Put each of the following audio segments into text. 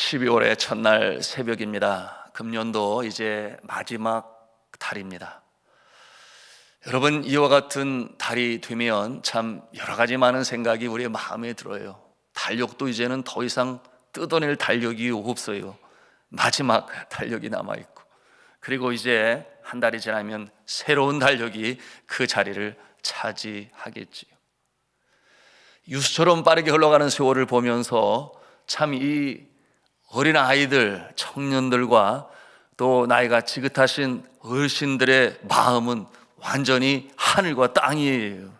12월의 첫날 새벽입니다. 금년도 이제 마지막 달입니다. 여러분, 이와 같은 달이 되면 참 여러 가지 많은 생각이 우리의 마음에 들어요. 달력도 이제는 더 이상 뜯어낼 달력이 없어요. 마지막 달력이 남아있고, 그리고 이제 한 달이 지나면 새로운 달력이 그 자리를 차지하겠지요. 유수처럼 빠르게 흘러가는 세월을 보면서 참 이 어린 아이들, 청년들과 또 나이가 지긋하신 어르신들의 마음은 완전히 하늘과 땅이에요.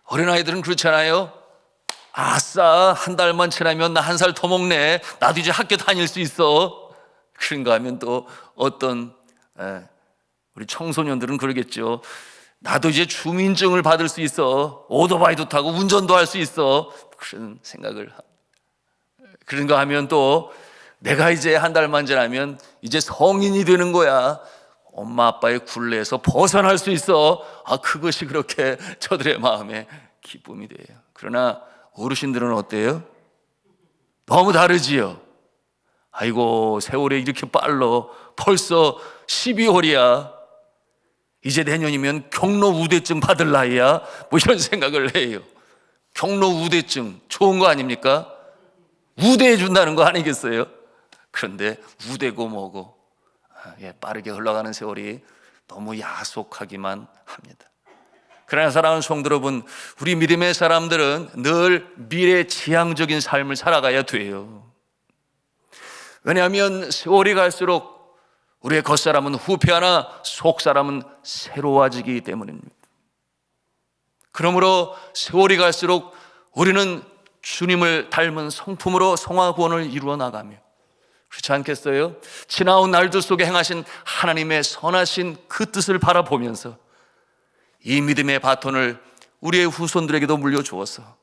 어린 아이들은 그렇잖아요. 아싸, 한 달만 지나면 나 한 살 더 먹네, 나도 이제 학교 다닐 수 있어. 그런가 하면 또 어떤 우리 청소년들은 그러겠죠. 나도 이제 주민증을 받을 수 있어, 오토바이도 타고 운전도 할 수 있어. 그런 생각을 합니다. 그런가 하면 또 내가 이제 한 달만 지나면 이제 성인이 되는 거야, 엄마 아빠의 굴레에서 벗어날 수 있어. 그것이 그렇게 저들의 마음에 기쁨이 돼요. 그러나 어르신들은 어때요? 너무 다르지요. 아이고, 세월이 이렇게 빨라, 벌써 12월이야 이제 내년이면 경로 우대증 받을 나이야, 뭐 이런 생각을 해요. 경로 우대증 좋은 거 아닙니까? 우대해 준다는 거 아니겠어요? 그런데 우대고 뭐고 빠르게 흘러가는 세월이 너무 야속하기만 합니다. 그러나 사랑하는 성도 여러분, 우리 믿음의 사람들은 늘 미래지향적인 삶을 살아가야 돼요. 왜냐하면 세월이 갈수록 우리의 겉사람은 후패하나 속사람은 새로워지기 때문입니다. 그러므로 세월이 갈수록 우리는 주님을 닮은 성품으로 성화구원을 이루어 나가며, 그렇지 않겠어요? 지나온 날들 속에 행하신 하나님의 선하신 그 뜻을 바라보면서 이 믿음의 바톤을 우리의 후손들에게도 물려주어서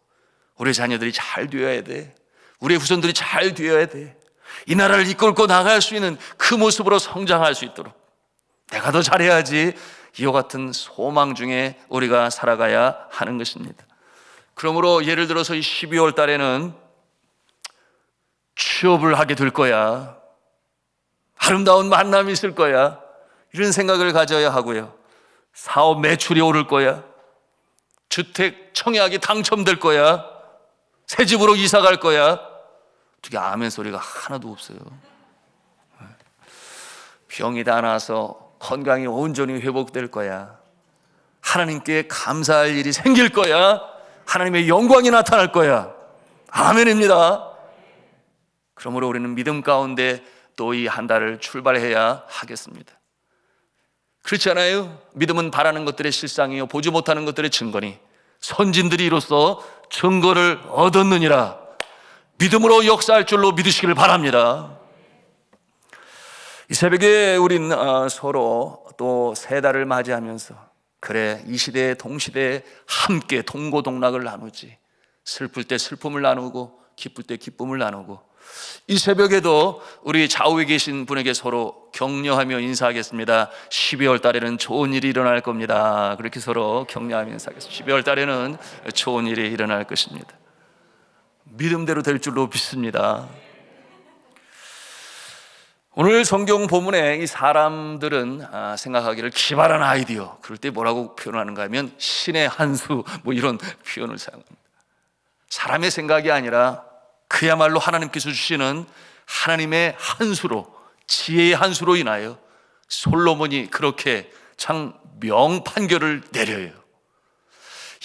우리 자녀들이 잘 되어야 돼, 우리의 후손들이 잘 되어야 돼, 이 나라를 이끌고 나갈 수 있는 그 모습으로 성장할 수 있도록 내가 더 잘해야지, 이와 같은 소망 중에 우리가 살아가야 하는 것입니다. 그러므로 예를 들어서 이 12월 달에는 취업을 하게 될 거야, 아름다운 만남이 있을 거야, 이런 생각을 가져야 하고요. 사업 매출이 오를 거야, 주택 청약이 당첨될 거야, 새 집으로 이사 갈 거야. 어떻게 아멘 소리가 하나도 없어요. 병이 다 나서 건강이 온전히 회복될 거야, 하나님께 감사할 일이 생길 거야, 하나님의 영광이 나타날 거야. 아멘입니다. 그러므로 우리는 믿음 가운데 또 이 한 달을 출발해야 하겠습니다. 그렇지 않아요? 믿음은 바라는 것들의 실상이요 보지 못하는 것들의 증거니 선진들이 이로써 증거를 얻었느니라. 믿음으로 역사할 줄로 믿으시기를 바랍니다. 이 새벽에 우린 서로 또 새 달을 맞이하면서 그래, 이 시대에 동시대에 함께 동고동락을 나누지, 슬플 때 슬픔을 나누고 기쁠 때 기쁨을 나누고, 이 새벽에도 우리 좌우에 계신 분에게 서로 격려하며 인사하겠습니다. 12월 달에는 좋은 일이 일어날 겁니다. 그렇게 서로 격려하며 인사하겠습니다. 12월 달에는 좋은 일이 일어날 것입니다. 믿음대로 될 줄로 믿습니다. 오늘 성경 본문에 이 사람들은 생각하기를 기발한 아이디어, 그럴 때 뭐라고 표현하는가 하면 신의 한 수, 뭐 이런 표현을 사용합니다. 사람의 생각이 아니라 그야말로 하나님께서 주시는 하나님의 한 수로, 지혜의 한 수로 인하여 솔로몬이 그렇게 참 명판결을 내려요.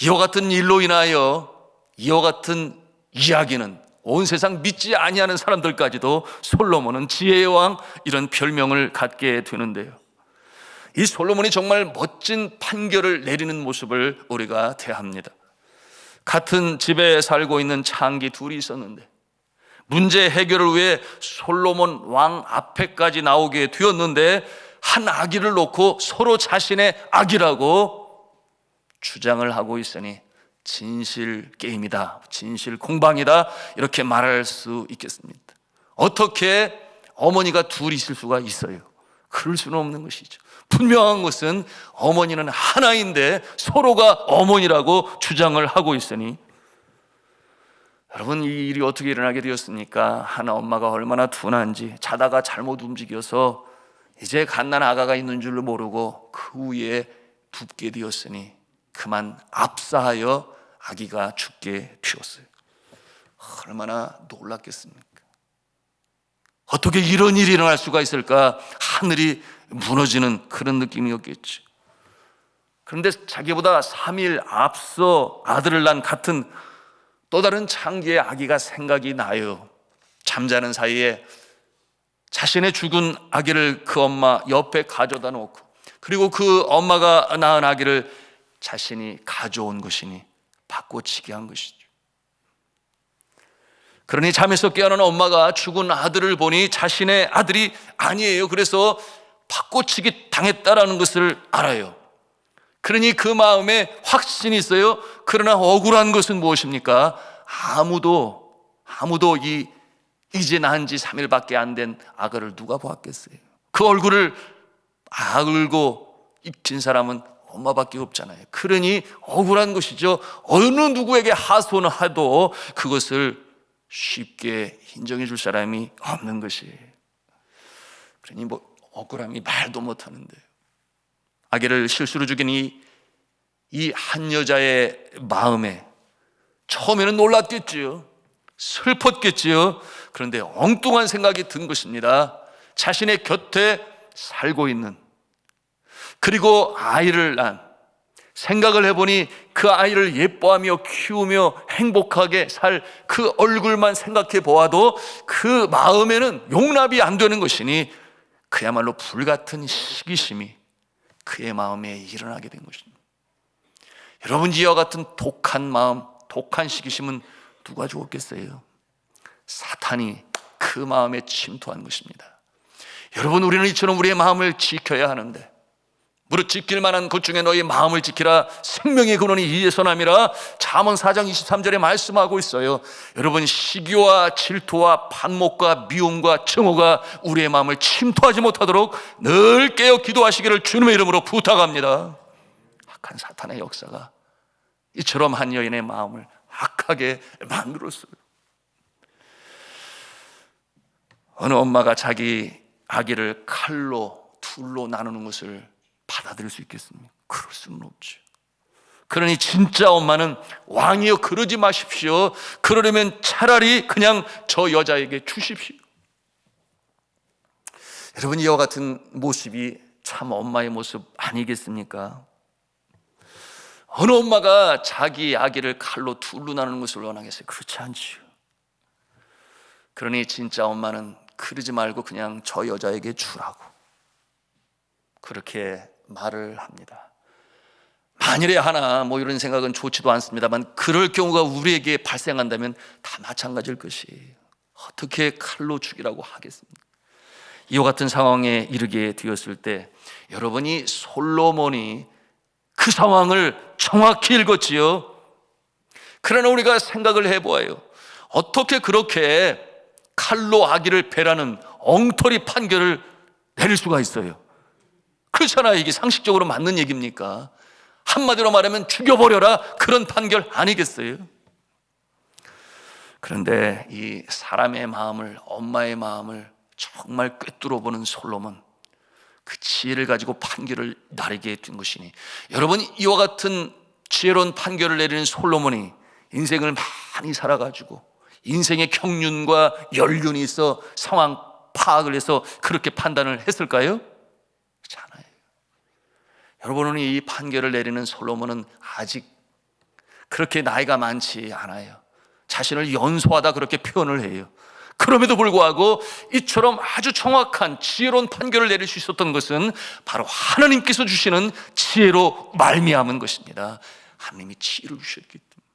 이와 같은 일로 인하여 이와 같은 이야기는 온 세상 믿지 아니하는 사람들까지도 솔로몬은 지혜의 왕, 이런 별명을 갖게 되는데요. 이 솔로몬이 정말 멋진 판결을 내리는 모습을 우리가 대합니다. 같은 집에 살고 있는 창기 둘이 있었는데 문제 해결을 위해 솔로몬 왕 앞에까지 나오게 되었는데 한 아기를 놓고 서로 자신의 아기라고 주장을 하고 있으니 진실 게임이다, 진실 공방이다, 이렇게 말할 수 있겠습니다. 어떻게 어머니가 둘이 있을 수가 있어요? 그럴 수는 없는 것이죠. 분명한 것은 어머니는 하나인데 서로가 어머니라고 주장을 하고 있으니 여러분, 이 일이 어떻게 일어나게 되었습니까? 하나 엄마가 얼마나 둔한지, 자다가 잘못 움직여서 이제 갓난 아가가 있는 줄 모르고 그 위에 눕게 되었으니 그만 압사하여 아기가 죽게 되었어요. 얼마나 놀랐겠습니까? 어떻게 이런 일이 일어날 수가 있을까? 하늘이 무너지는 그런 느낌이었겠죠. 그런데 자기보다 3일 앞서 아들을 낳은 같은 또 다른 창기의 아기가 생각이 나요. 잠자는 사이에 자신의 죽은 아기를 그 엄마 옆에 가져다 놓고, 그리고 그 엄마가 낳은 아기를 자신이 가져온 것이니 바꿔치기 한 것이죠. 그러니 잠에서 깨어난 엄마가 죽은 아들을 보니 자신의 아들이 아니에요. 그래서 바꿔치기 당했다라는 것을 알아요. 그러니 그 마음에 확신이 있어요. 그러나 억울한 것은 무엇입니까? 아무도 이제 낳은 지 3일밖에 안 된 아가를 누가 보았겠어요? 그 얼굴을 알고 익힌 사람은 엄마밖에 없잖아요. 그러니 억울한 것이죠. 어느 누구에게 하소연을 해도 그것을 쉽게 인정해 줄 사람이 없는 것이에요. 그러니 억울함이 말도 못하는데, 아기를 실수로 죽인 이 한 여자의 마음에 처음에는 놀랐겠지요. 슬펐겠지요. 그런데 엉뚱한 생각이 든 것입니다. 자신의 곁에 살고 있는, 그리고 아이를 낳은, 생각을 해보니 그 아이를 예뻐하며 키우며 행복하게 살 그 얼굴만 생각해 보아도 그 마음에는 용납이 안 되는 것이니 그야말로 불같은 시기심이 그의 마음에 일어나게 된 것입니다. 여러분, 이와 같은 독한 마음, 독한 시기심은 누가 주었겠어요? 사탄이 그 마음에 침투한 것입니다. 여러분, 우리는 이처럼 우리의 마음을 지켜야 하는데, 무릇 지킬 만한 것 중에 너희 마음을 지키라, 생명의 근원이 이에서 남이라 잠언 4장 23절에 말씀하고 있어요. 여러분, 시기와 질투와 반목과 미움과 증오가 우리의 마음을 침투하지 못하도록 늘 깨어 기도하시기를 주님의 이름으로 부탁합니다. 악한 사탄의 역사가 이처럼 한 여인의 마음을 악하게 만들었어요. 어느 엄마가 자기 아기를 칼로 둘로 나누는 것을 받아들일 수 있겠습니까? 그럴 수는 없죠. 그러니 진짜 엄마는 왕이여 그러지 마십시오. 그러려면 차라리 그냥 저 여자에게 주십시오. 여러분, 이와 같은 모습이 참 엄마의 모습 아니겠습니까? 어느 엄마가 자기 아기를 칼로 둘로 나누는 것을 원하겠어요? 그렇지 않지요. 그러니 진짜 엄마는 그러지 말고 그냥 저 여자에게 주라고 그렇게 말을 합니다. 만일에 하나 이런 생각은 좋지도 않습니다만, 그럴 경우가 우리에게 발생한다면 다 마찬가지일 것이에요. 어떻게 칼로 죽이라고 하겠습니까? 이와 같은 상황에 이르게 되었을 때 여러분이 솔로몬이 그 상황을 정확히 읽었지요. 그러나 우리가 생각을 해보아요. 어떻게 그렇게 칼로 아기를 베라는 엉터리 판결을 내릴 수가 있어요? 그렇잖아요. 이게 상식적으로 맞는 얘기입니까? 한마디로 말하면 죽여버려라, 그런 판결 아니겠어요? 그런데 이 사람의 마음을, 엄마의 마음을 정말 꿰뚫어 보는 솔로몬, 그 지혜를 가지고 판결을 내리게 된 것이니, 여러분, 이와 같은 지혜로운 판결을 내리는 솔로몬이 인생을 많이 살아가지고 인생의 경륜과 연륜이 있어 상황 파악을 해서 그렇게 판단을 했을까요? 그렇지 않아요. 여러분은 이 판결을 내리는 솔로몬은 아직 그렇게 나이가 많지 않아요. 자신을 연소하다 그렇게 표현을 해요. 그럼에도 불구하고 이처럼 아주 정확한 지혜로운 판결을 내릴 수 있었던 것은 바로 하나님께서 주시는 지혜로 말미암은 것입니다. 하나님이 지혜를 주셨기 때문에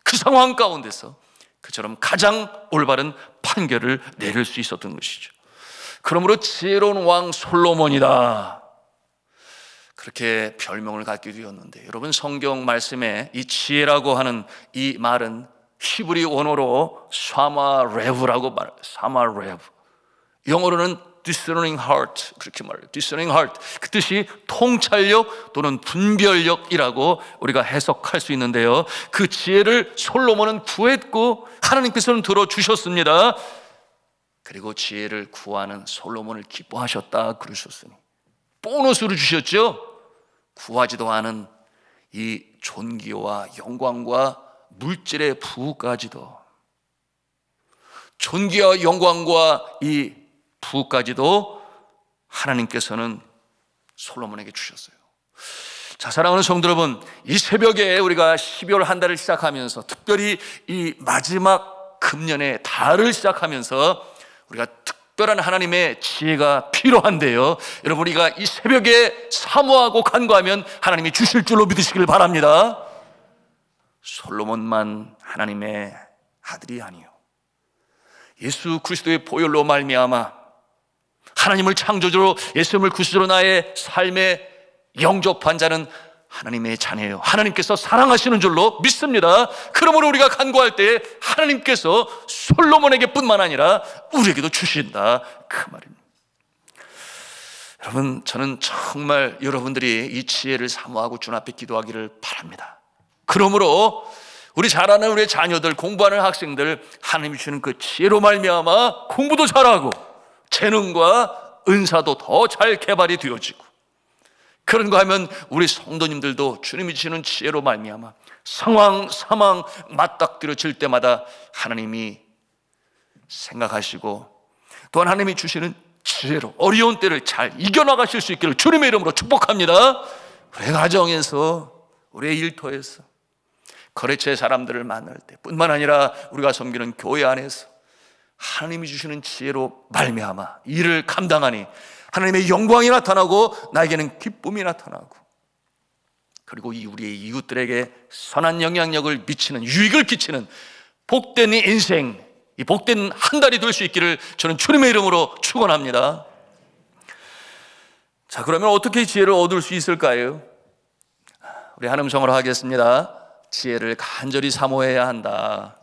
그 상황 가운데서 그처럼 가장 올바른 판결을 내릴 수 있었던 것이죠. 그러므로 지혜로운 왕 솔로몬이다, 그렇게 별명을 갖게 되었는데, 여러분, 성경 말씀에 이 지혜라고 하는 이 말은 히브리 원어로 샤마레브라고 말해요. 샤마레브. 영어로는 discerning heart, 그렇게 말해요. discerning heart, 그 뜻이 통찰력 또는 분별력이라고 우리가 해석할 수 있는데요, 그 지혜를 솔로몬은 구했고 하나님께서는 들어주셨습니다. 그리고 지혜를 구하는 솔로몬을 기뻐하셨다 그러셨으니 보너스로 주셨죠. 구하지도 않은 이 존귀와 영광과 물질의 부까지도, 존귀와 영광과 이 부까지도 하나님께서는 솔로몬에게 주셨어요. 자, 사랑하는 성도 여러분, 이 새벽에 우리가 12월 한 달을 시작하면서, 특별히 이 마지막 금년의 달을 시작하면서 우리가 특별한 하나님의 지혜가 필요한데요, 여러분, 우리가 이 새벽에 사모하고 간구하면 하나님이 주실 줄로 믿으시길 바랍니다. 솔로몬만 하나님의 아들이 아니요, 예수 그리스도의 보혈로 말미암아 하나님을 창조주로, 예수님을 구주로 나의 삶에 영접한 자는 하나님의 자녀예요. 하나님께서 사랑하시는 줄로 믿습니다. 그러므로 우리가 간구할 때 하나님께서 솔로몬에게 뿐만 아니라 우리에게도 주신다, 그 말입니다. 여러분, 저는 정말 여러분들이 이 지혜를 사모하고 주님 앞에 기도하기를 바랍니다. 그러므로 우리 자라는 우리의 자녀들, 공부하는 학생들, 하나님이 주시는 그 지혜로 말미암아 공부도 잘하고 재능과 은사도 더 잘 개발이 되어지고, 그런 거 하면 우리 성도님들도 주님이 주시는 지혜로 말미암아 상황, 사망 맞닥뜨려질 때마다 하나님이 생각하시고 또한 하나님이 주시는 지혜로 어려운 때를 잘 이겨나가실 수 있기를 주님의 이름으로 축복합니다. 우리 가정에서, 우리의 일터에서, 거래처의 사람들을 만날 때 뿐만 아니라 우리가 섬기는 교회 안에서 하나님이 주시는 지혜로 말미암아 일을 감당하니 하나님의 영광이 나타나고 나에게는 기쁨이 나타나고, 그리고 우리의 이웃들에게 선한 영향력을 미치는, 유익을 끼치는 복된 인생, 이 복된 한 달이 될 수 있기를 저는 주님의 이름으로 축원합니다. 자, 그러면 어떻게 지혜를 얻을 수 있을까요? 우리 한음성으로 하겠습니다. 지혜를 간절히 사모해야 한다.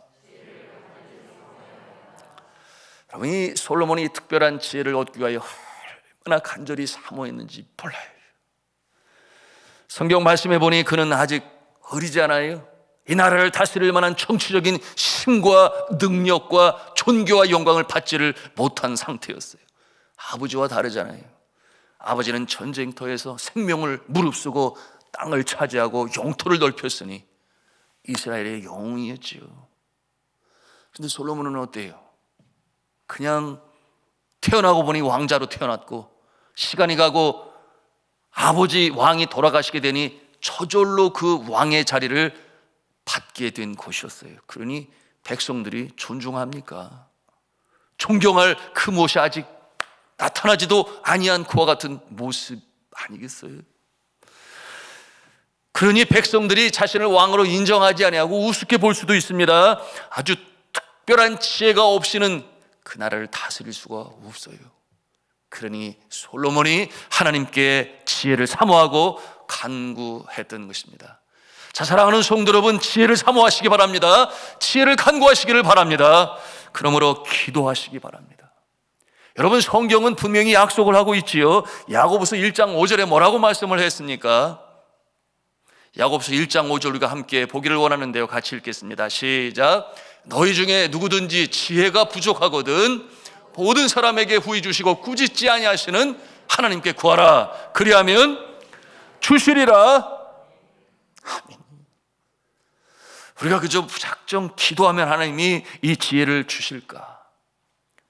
여러분, 이 솔로몬이 특별한 지혜를 얻기 위하여 얼마나 간절히 사모했는지 몰라요. 성경 말씀해 보니 그는 아직 어리잖아요. 이 나라를 다스릴 만한 정치적인 힘과 능력과 존귀와 영광을 받지를 못한 상태였어요. 아버지와 다르잖아요. 아버지는 전쟁터에서 생명을 무릅쓰고 땅을 차지하고 영토를 넓혔으니 이스라엘의 영웅이었지요. 그런데 솔로몬은 어때요? 그냥 태어나고 보니 왕자로 태어났고, 시간이 가고 아버지 왕이 돌아가시게 되니 저절로 그 왕의 자리를 받게 된 곳이었어요. 그러니 백성들이 존중합니까? 존경할 그 무엇이 아직 나타나지도 아니한 그와 같은 모습 아니겠어요? 그러니 백성들이 자신을 왕으로 인정하지 아니하고 우습게 볼 수도 있습니다. 아주 특별한 지혜가 없이는 그 나라를 다스릴 수가 없어요. 그러니 솔로몬이 하나님께 지혜를 사모하고 간구했던 것입니다. 자, 사랑하는 성도 여러분, 지혜를 사모하시기 바랍니다. 지혜를 간구하시기를 바랍니다. 그러므로 기도하시기 바랍니다. 여러분, 성경은 분명히 약속을 하고 있지요. 야고보서 1장 5절에 뭐라고 말씀을 했습니까? 야고보서 1장 5절 우리가 함께 보기를 원하는데요, 같이 읽겠습니다. 시작. 너희 중에 누구든지 지혜가 부족하거든 모든 사람에게 후히 주시고 꾸짖지 아니하시는 하나님께 구하라. 그리하면 주시리라. 아멘. 우리가 그저 무작정 기도하면 하나님이 이 지혜를 주실까?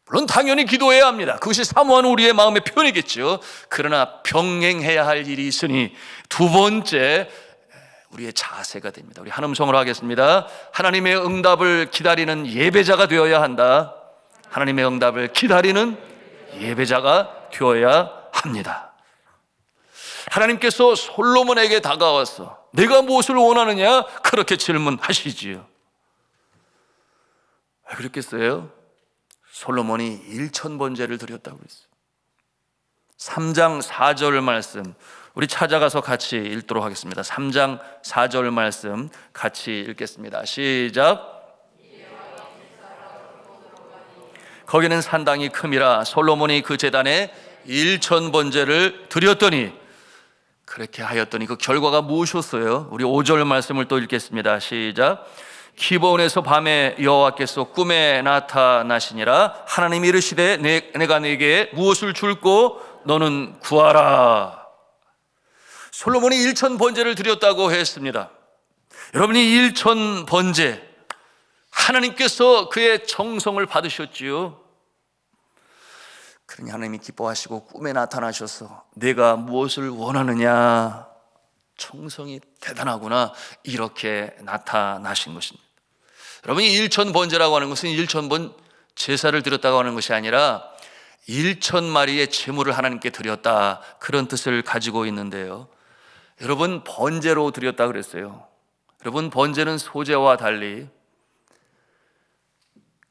물론 당연히 기도해야 합니다. 그것이 사모하는 우리의 마음의 표현이겠죠. 그러나 병행해야 할 일이 있으니 두 번째, 우리의 자세가 됩니다. 우리 한음성으로 하겠습니다. 하나님의 응답을 기다리는 예배자가 되어야 한다. 하나님의 응답을 기다리는 예배자가 되어야 합니다. 하나님께서 솔로몬에게 다가와서 내가 무엇을 원하느냐? 그렇게 질문하시지요. 왜 그랬겠어요? 솔로몬이 1000번제를 드렸다고 했어요. 3장 4절 말씀 우리 찾아가서 같이 읽도록 하겠습니다. 3장 4절 말씀 같이 읽겠습니다. 시작. 거기는 산당이 큼이라 솔로몬이 그 제단에 1,000번제를 드렸더니, 그렇게 하였더니 그 결과가 무엇이었어요? 우리 5절 말씀을 또 읽겠습니다. 시작. 기브온에서 밤에 여호와께서 꿈에 나타나시니라. 하나님이 이르시되 내가 네게 무엇을 줄고 너는 구하라. 솔로몬이 1,000번제를 드렸다고 했습니다. 여러분이 1,000번제, 하나님께서 그의 정성을 받으셨지요. 그러니 하나님이 기뻐하시고 꿈에 나타나셔서 내가 무엇을 원하느냐, 정성이 대단하구나, 이렇게 나타나신 것입니다. 여러분이 1,000번제라고 하는 것은 1,000번 제사를 드렸다고 하는 것이 아니라 1,000마리의 제물을 하나님께 드렸다, 그런 뜻을 가지고 있는데요. 여러분, 번제로 드렸다 그랬어요. 여러분, 번제는 소제와 달리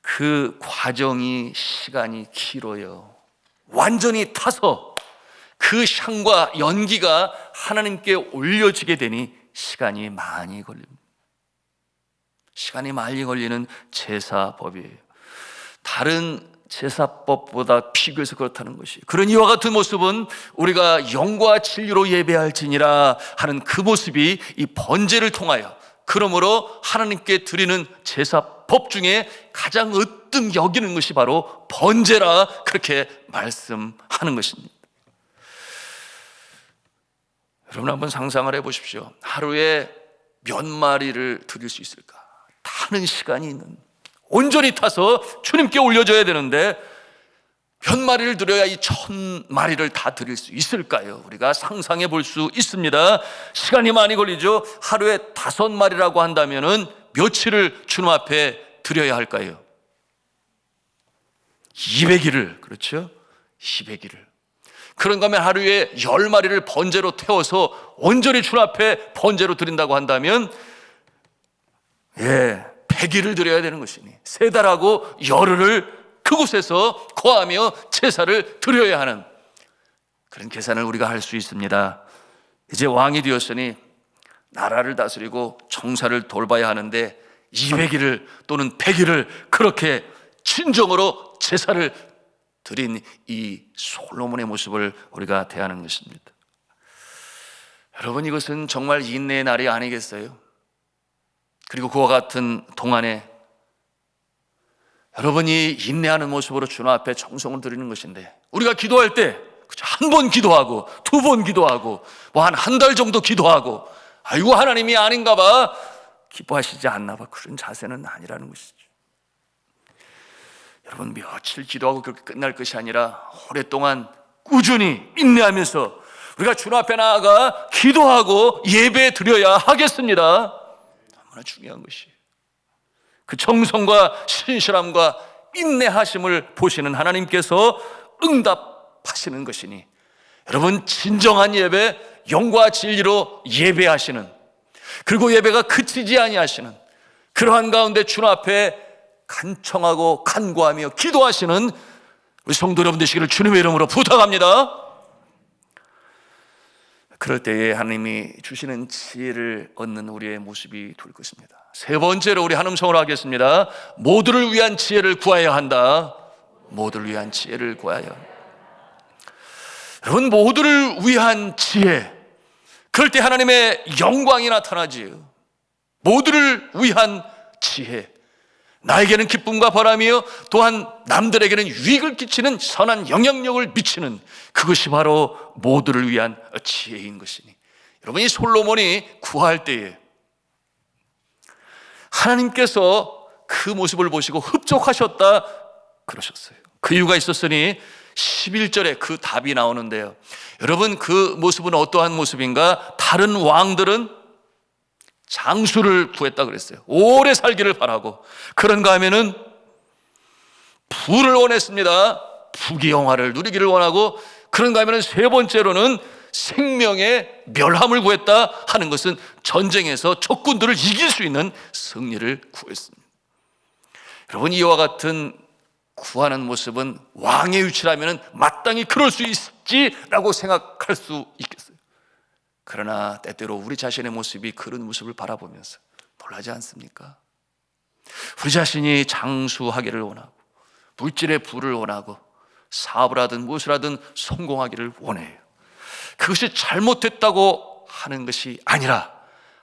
그 과정이, 시간이 길어요. 완전히 타서 그 향과 연기가 하나님께 올려지게 되니 시간이 많이 걸립니다. 시간이 많이 걸리는 제사법이에요. 다른 제사법보다 비교해서 그렇다는 것이, 그런 이와 같은 모습은 우리가 영과 진리로 예배할지니라 하는 그 모습이 이 번제를 통하여, 그러므로 하나님께 드리는 제사법 중에 가장 으뜸 여기는 것이 바로 번제라, 그렇게 말씀하는 것입니다. 여러분, 한번 상상을 해보십시오. 하루에 몇 마리를 드릴 수 있을까? 타는 시간이 있는, 온전히 타서 주님께 올려줘야 되는데 몇 마리를 드려야 이 1,000마리를 다 드릴 수 있을까요? 우리가 상상해 볼 수 있습니다. 시간이 많이 걸리죠. 하루에 5마리라고 한다면은 며칠을 주님 앞에 드려야 할까요? 200일을, 그렇죠? 200일을. 그런가 하면 하루에 10마리를 번제로 태워서 온전히 주님 앞에 번제로 드린다고 한다면 100일을 드려야 되는 것이니 3달하고 열흘을 그곳에서 거하며 제사를 드려야 하는 그런 계산을 우리가 할 수 있습니다. 이제 왕이 되었으니 나라를 다스리고 정사를 돌봐야 하는데 200일을 또는 100일을 그렇게 진정으로 제사를 드린 이 솔로몬의 모습을 우리가 대하는 것입니다. 여러분, 이것은 정말 인내의 날이 아니겠어요? 그리고 그와 같은 동안에 여러분이 인내하는 모습으로 주님 앞에 정성을 드리는 것인데, 우리가 기도할 때 한 번 기도하고 2번 기도하고 뭐 한 달 정도 기도하고 아이고 하나님이 아닌가 봐, 기뻐하시지 않나 봐, 그런 자세는 아니라는 것이죠. 여러분, 며칠 기도하고 그렇게 끝날 것이 아니라 오랫동안 꾸준히 인내하면서 우리가 주님 앞에 나아가 기도하고 예배 드려야 하겠습니다. 너무나 중요한 것이에요. 그 정성과 신실함과 인내하심을 보시는 하나님께서 응답하시는 것이니, 여러분, 진정한 예배, 영과 진리로 예배하시는, 그리고 예배가 그치지 아니하시는 그러한 가운데 주님 앞에 간청하고 간구하며 기도하시는 우리 성도 여러분 되시기를 주님의 이름으로 부탁합니다. 그럴 때에 하나님이 주시는 지혜를 얻는 우리의 모습이 될 것입니다. 세 번째로 우리 한음성으로 하겠습니다. 모두를 위한 지혜를 구해야 한다. 모두를 위한 지혜를 구해야 한다. 여러분, 모두를 위한 지혜, 그럴 때 하나님의 영광이 나타나지요. 모두를 위한 지혜, 나에게는 기쁨과 보람이요 또한 남들에게는 유익을 끼치는 선한 영향력을 미치는, 그것이 바로 모두를 위한 지혜인 것이니, 여러분, 이 솔로몬이 구할 때에 하나님께서 그 모습을 보시고 흡족하셨다 그러셨어요. 그 이유가 있었으니 11절에 그 답이 나오는데요. 여러분, 그 모습은 어떠한 모습인가? 다른 왕들은 장수를 구했다 그랬어요. 오래 살기를 바라고. 그런가 하면은 부를 원했습니다. 부귀영화를 누리기를 원하고, 그런가 하면은 세 번째로는 생명의 멸함을 구했다 하는 것은 전쟁에서 적군들을 이길 수 있는 승리를 구했습니다. 여러분, 이와 같은 구하는 모습은 왕의 위치라면 마땅히 그럴 수 있지라고 생각할 수 있겠어요. 그러나 때때로 우리 자신의 모습이 그런 모습을 바라보면서 놀라지 않습니까? 우리 자신이 장수하기를 원하고 물질의 부를 원하고 사업을 하든 무엇을 하든 성공하기를 원해요. 그것이 잘못됐다고 하는 것이 아니라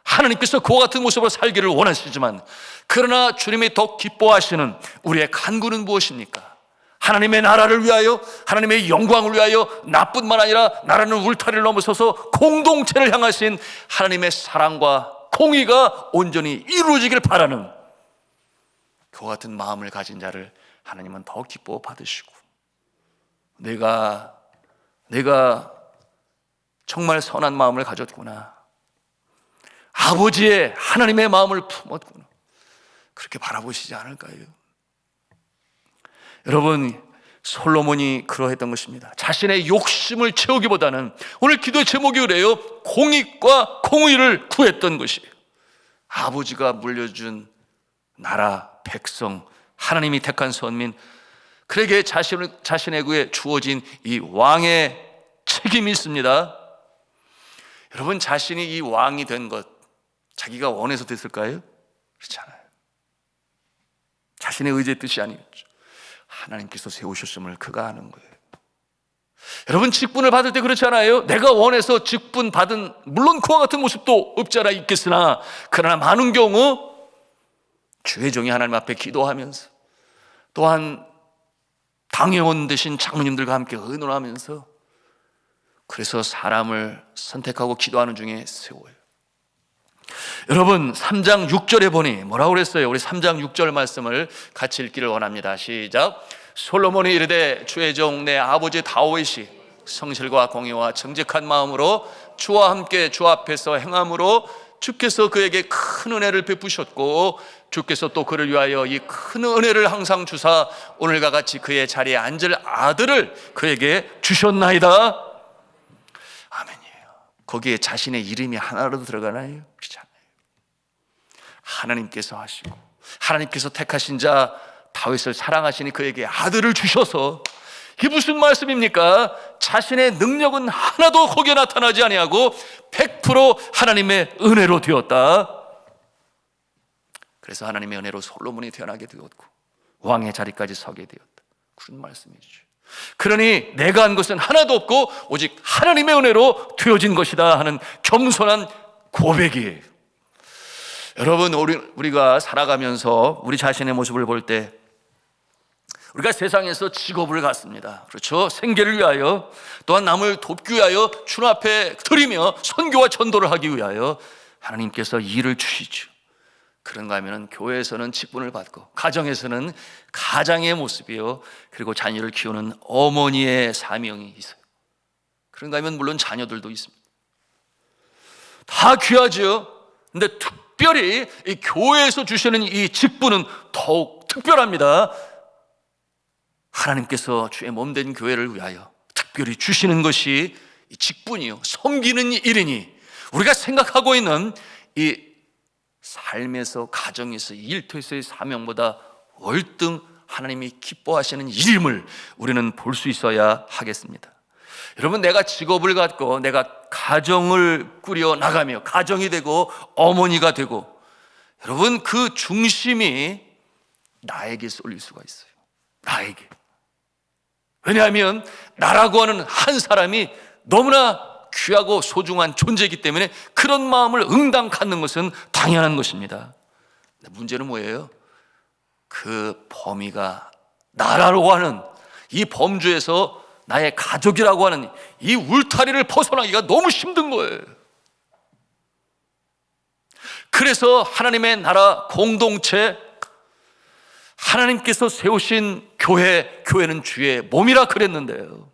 하나님께서 그와 같은 모습으로 살기를 원하시지만, 그러나 주님이 더 기뻐하시는 우리의 간구는 무엇입니까? 하나님의 나라를 위하여, 하나님의 영광을 위하여, 나뿐만 아니라 나라는 울타리를 넘어서서 공동체를 향하신 하나님의 사랑과 공의가 온전히 이루어지길 바라는 그와 같은 마음을 가진 자를 하나님은 더 기뻐 받으시고, 내가 정말 선한 마음을 가졌구나, 아버지의 하나님의 마음을 품었구나, 그렇게 바라보시지 않을까요? 여러분, 솔로몬이 그러했던 것입니다. 자신의 욕심을 채우기보다는, 오늘 기도의 제목이 그래요, 공익과 공의를 구했던 것이에요. 아버지가 물려준 나라, 백성, 하나님이 택한 선민, 그에게 자신에게 주어진 이 왕의 책임이 있습니다. 여러분, 자신이 이 왕이 된 것 자기가 원해서 됐을까요? 그렇지 않아요. 자신의 의지의 뜻이 아니었죠. 하나님께서 세우셨음을 그가 아는 거예요. 여러분, 직분을 받을 때 그렇지 않아요? 내가 원해서 직분 받은, 물론 그와 같은 모습도 없지 않아 있겠으나, 그러나 많은 경우 주의 종이 하나님 앞에 기도하면서, 또한 당회원 되신 장로님들과 함께 의논하면서, 그래서 사람을 선택하고 기도하는 중에 세워요. 여러분, 3장 6절에 보니 뭐라고 그랬어요? 우리 3장 6절 말씀을 같이 읽기를 원합니다. 시작. 솔로몬이 이르되 주의 종 내 아버지 다윗이 성실과 공의와 정직한 마음으로 주와 함께 주 앞에서 행함으로 주께서 그에게 큰 은혜를 베푸셨고, 주께서 또 그를 위하여 이 큰 은혜를 항상 주사 오늘과 같이 그의 자리에 앉을 아들을 그에게 주셨나이다. 아멘이에요. 거기에 자신의 이름이 하나라도 들어가나요? 그렇지 않아요. 하나님께서 하시고, 하나님께서 택하신 자 다윗을 사랑하시니 그에게 아들을 주셔서, 이게 무슨 말씀입니까? 자신의 능력은 하나도 거기에 나타나지 아니하고 100% 하나님의 은혜로 되었다. 그래서 하나님의 은혜로 솔로몬이 태어나게 되었고 왕의 자리까지 서게 되었다. 그런 말씀이죠. 그러니 내가 한 것은 하나도 없고 오직 하나님의 은혜로 되어진 것이다 하는 겸손한 고백이에요. 여러분, 우리가 살아가면서 우리 자신의 모습을 볼 때, 우리가 세상에서 직업을 갖습니다. 그렇죠? 생계를 위하여, 또한 남을 돕기 위하여, 주님 앞에 드리며 선교와 전도를 하기 위하여 하나님께서 일을 주시죠. 그런가 하면 교회에서는 직분을 받고, 가정에서는 가장의 모습이요, 그리고 자녀를 키우는 어머니의 사명이 있어요. 그런가 하면 물론 자녀들도 있습니다. 다 귀하죠. 근데 특별히 이 교회에서 주시는 이 직분은 더욱 특별합니다. 하나님께서 주의 몸된 교회를 위하여 특별히 주시는 것이 이 직분이요, 섬기는 일이니, 우리가 생각하고 있는 이 삶에서, 가정에서, 일터에서의 사명보다 월등 하나님이 기뻐하시는 일임을 우리는 볼 수 있어야 하겠습니다. 여러분, 내가 직업을 갖고 내가 가정을 꾸려 나가며 가정이 되고 어머니가 되고, 여러분, 그 중심이 나에게 쏠릴 수가 있어요. 나에게. 왜냐하면 나라고 하는 한 사람이 너무나 귀하고 소중한 존재이기 때문에 그런 마음을 응당 갖는 것은 당연한 것입니다. 근데 문제는 뭐예요? 그 범위가 나라고 하는 이 범주에서 나의 가족이라고 하는 이 울타리를 벗어나기가 너무 힘든 거예요. 그래서 하나님의 나라 공동체, 하나님께서 세우신 교회는 주의 몸이라 그랬는데요,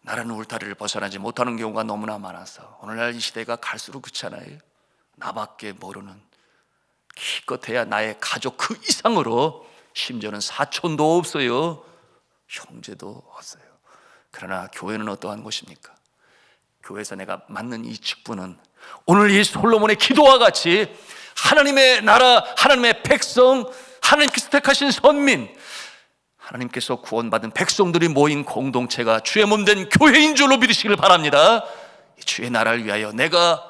나라는 울타리를 벗어나지 못하는 경우가 너무나 많아서 오늘날 이 시대가 갈수록 그렇잖아요. 나밖에 모르는, 기껏해야 나의 가족 그 이상으로, 심지어는 사촌도 없어요, 형제도 없어요. 그러나 교회는 어떠한 곳입니까? 교회에서 내가 맡는 이 직분은 오늘 이 솔로몬의 기도와 같이 하나님의 나라, 하나님의 백성, 하나님께서 택하신 선민, 하나님께서 구원받은 백성들이 모인 공동체가 주의 몸된 교회인 줄로 믿으시길 바랍니다. 주의 나라를 위하여 내가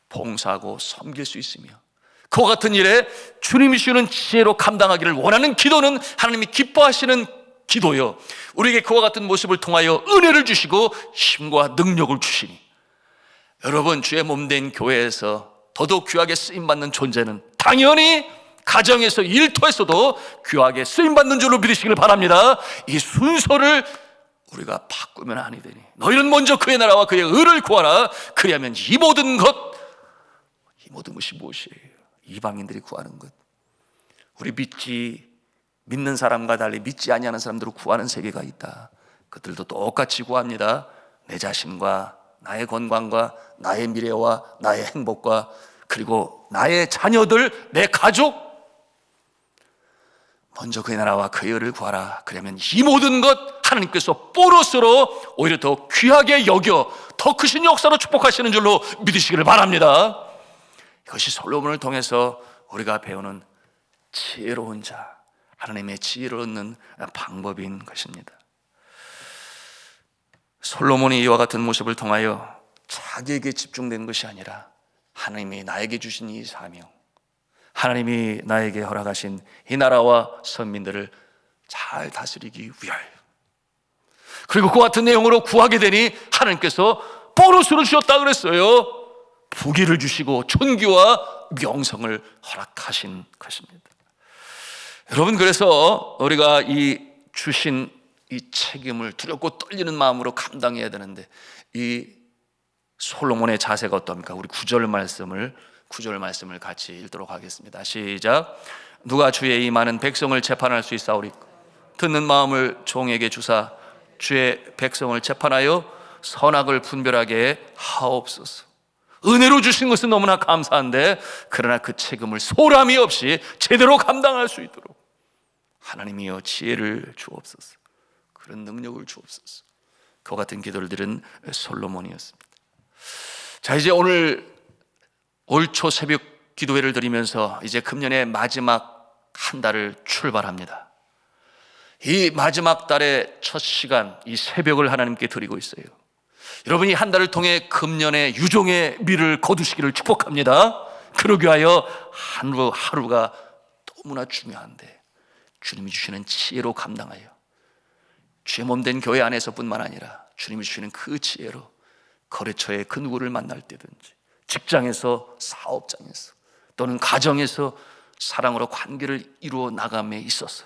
봉사하고 섬길 수 있으며, 그와 같은 일에 주님이 주시는 지혜로 감당하기를 원하는 기도는 하나님이 기뻐하시는 기도요, 우리에게 그와 같은 모습을 통하여 은혜를 주시고 힘과 능력을 주시니, 여러분, 주의 몸된 교회에서 더더욱 귀하게 쓰임받는 존재는 당연히 가정에서, 일터에서도 귀하게 쓰임받는 줄로 믿으시길 바랍니다. 이 순서를 우리가 바꾸면 아니 되니, 너희는 먼저 그의 나라와 그의 의를 구하라. 그리하면 이 모든 것이 무엇이에요? 이방인들이 구하는 것, 우리 믿는 사람과 달리 믿지 아니하는 사람들을 구하는 세계가 있다. 그들도 똑같이 구합니다. 내 자신과 나의 건강과 나의 미래와 나의 행복과 그리고 나의 자녀들, 내 가족, 먼저 그의 나라와 그의 의를 구하라. 그러면 이 모든 것 하나님께서 보너스로 오히려 더 귀하게 여겨 더 크신 역사로 축복하시는 줄로 믿으시기를 바랍니다. 이것이 솔로몬을 통해서 우리가 배우는 지혜로운 자, 하나님의 지혜를 얻는 방법인 것입니다. 솔로몬이 이와 같은 모습을 통하여 자기에게 집중된 것이 아니라 하나님이 나에게 주신 이 사명, 하나님이 나에게 허락하신 이 나라와 선민들을 잘 다스리기 위하여, 그리고 그 같은 내용으로 구하게 되니 하나님께서 보너스로 주셨다 그랬어요. 부귀를 주시고 존귀와 명성을 허락하신 것입니다. 여러분, 그래서 우리가 이 주신 이 책임을 두렵고 떨리는 마음으로 감당해야 되는데, 이 솔로몬의 자세가 어떻습니까? 우리 9절 말씀을 같이 읽도록 하겠습니다. 시작. 누가 주의 이 많은 백성을 재판할 수 있사오리까? 듣는 마음을 종에게 주사 주의 백성을 재판하여 선악을 분별하게 하옵소서. 은혜로 주신 것은 너무나 감사한데, 그러나 그 책임을 소람이 없이 제대로 감당할 수 있도록 하나님이여 지혜를 주옵소서, 그런 능력을 주옵소서. 그와 같은 기도를 드린 솔로몬이었습니다. 자, 이제 오늘 올 초 새벽 기도회를 드리면서 이제 금년의 마지막 한 달을 출발합니다. 이 마지막 달의 첫 시간, 이 새벽을 하나님께 드리고 있어요. 여러분이 한 달을 통해 금년의 유종의 미를 거두시기를 축복합니다. 그러기 위하여 하루하루가 너무나 중요한데, 주님이 주시는 지혜로 감당하여 주의 몸된 교회 안에서뿐만 아니라 주님이 주시는 그 지혜로 거래처에 그 누구를 만날 때든지, 직장에서, 사업장에서, 또는 가정에서 사랑으로 관계를 이루어 나감에 있어서,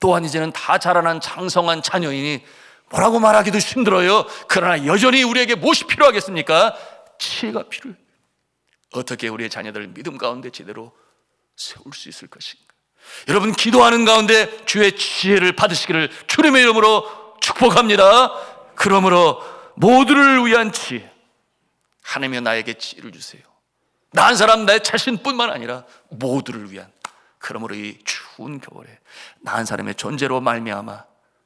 또한 이제는 다 자라난 장성한 자녀이니 뭐라고 말하기도 힘들어요. 그러나 여전히 우리에게 무엇이 필요하겠습니까? 지혜가 필요해요. 어떻게 우리의 자녀들을 믿음 가운데 제대로 세울 수 있을 것인가? 여러분, 기도하는 가운데 주의 지혜를 받으시기를 주님의 이름으로 축복합니다. 그러므로 모두를 위한 지혜, 하나님이 나에게 지혜를 주세요. 나 한 사람, 내 자신뿐만 아니라 모두를 위한. 그러므로 이 추운 겨울에 나 한 사람의 존재로 말미암아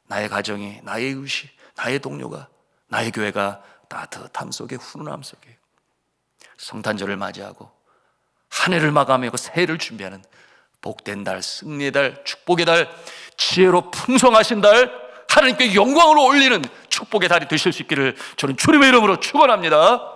나의 가정이, 나의 이웃이, 나의 동료가, 나의 교회가 따뜻함 속에, 훈훈함 속에 성탄절을 맞이하고 한 해를 마감하고 새해를 준비하는 복된 달, 승리의 달, 축복의 달, 지혜로 풍성하신 달, 하나님께 영광으로 올리는 축복의 달이 되실 수 있기를 저는 주님의 이름으로 축원합니다.